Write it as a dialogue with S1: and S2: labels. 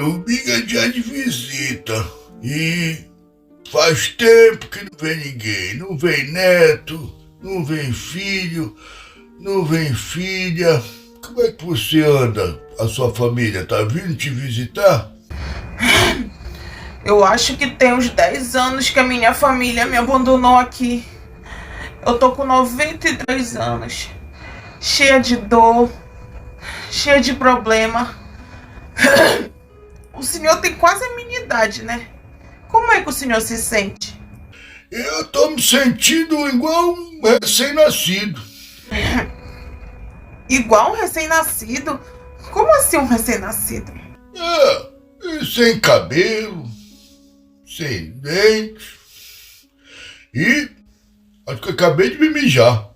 S1: Eu vim é dia de visita e faz tempo que não vem ninguém. Não vem neto, não vem filho, não vem filha. Como é que você anda? A sua família tá vindo te visitar?
S2: Eu acho que tem uns 10 anos que a minha família me abandonou aqui. Eu tô com 93 anos, cheia de dor, cheia de problema. O senhor tem quase a minha idade, né? Como é que o senhor se sente?
S1: Eu tô me sentindo igual um recém-nascido.
S2: Igual um recém-nascido? Como assim um recém-nascido?
S1: Sem cabelo, sem dentes e acho que acabei de me mijar.